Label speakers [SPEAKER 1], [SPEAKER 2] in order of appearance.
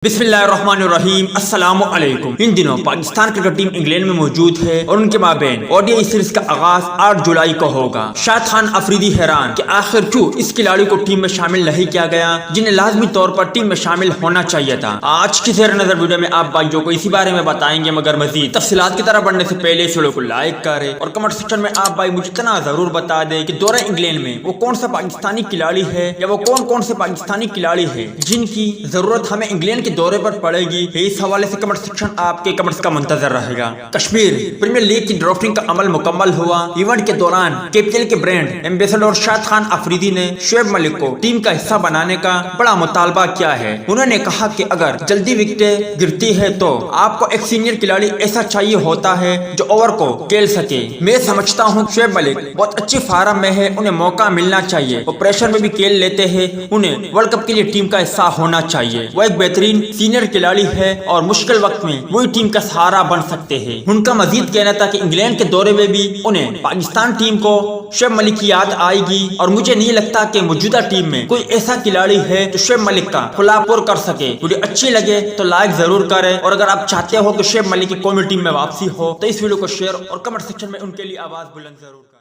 [SPEAKER 1] बिस्मिल्लाहिर्रहमानिर्रहीम अस्सलाम वालेकुम। इन दिनों पाकिस्तान क्रिकेट टीम इंग्लैंड में मौजूद है और उनके माबेन ओडीआई सीरीज का आगाज 8 जुलाई को होगा। शाहिद खान अफरीदी हैरान कि आखिर क्यों इस खिलाड़ी को टीम में शामिल नहीं किया गया जिन्हें लाजमी तौर पर टीम में शामिल होना चाहिए था। आज की ज़ेर नजर वीडियो में आप भाइयों को इसी बारे में बताएंगे, मगर मजीद तफसीलात की तरफ बढ़ने से पहले इस वीडियो को लाइक करें और कमेंट सेक्शन में आप भाई मुझे इतना जरूर बता दें कि दौरे इंग्लैंड में वो कौन सा पाकिस्तानी खिलाड़ी है या वो कौन कौन से पाकिस्तानी खिलाड़ी है जिनकी जरूरत हमें इंग्लैंड के दौरे पर पड़ेगी। इस हवाले से कमेंट सेक्शन आपके कमेंट्स का मुंतजर रहेगा। कश्मीर प्रीमियर लीग की ड्राफ्टिंग का अमल मुकम्मल हुआ। इवेंट के दौरान केपीएल के ब्रांड एम्बेसडर शाहिद खान अफरीदी ने शोएब मलिक को टीम का हिस्सा बनाने का बड़ा मुतालबा किया है। उन्होंने कहा कि अगर जल्दी विकेटें गिरती है तो आपको एक सीनियर खिलाड़ी ऐसा चाहिए होता है जो ओवर को खेल सके। मैं समझता हूँ शोएब मलिक बहुत अच्छी फार्म में है, उन्हें मौका मिलना चाहिए। वो प्रेशर में भी खेल लेते हैं, उन्हें वर्ल्ड कप के लिए टीम का हिस्सा होना चाहिए। वो एक बेहतरीन सीनियर खिलाड़ी है और मुश्किल वक्त में वही टीम का सहारा बन सकते हैं। उनका मजीद कहना था कि इंग्लैंड के दौरे में भी उन्हें पाकिस्तान टीम को शोएब मलिक की याद आएगी और मुझे नहीं लगता कि मौजूदा टीम में कोई ऐसा खिलाड़ी है जो शोएब मलिक का खुलापुर कर सके। वीडियो अच्छी लगे तो लाइक जरूर करें और अगर आप चाहते हो कि शोएब मलिक की कौमी टीम में वापसी हो तो इस वीडियो को शेयर और कमेंट सेक्शन में उनके लिए आवाज बुलंद जरूर करें।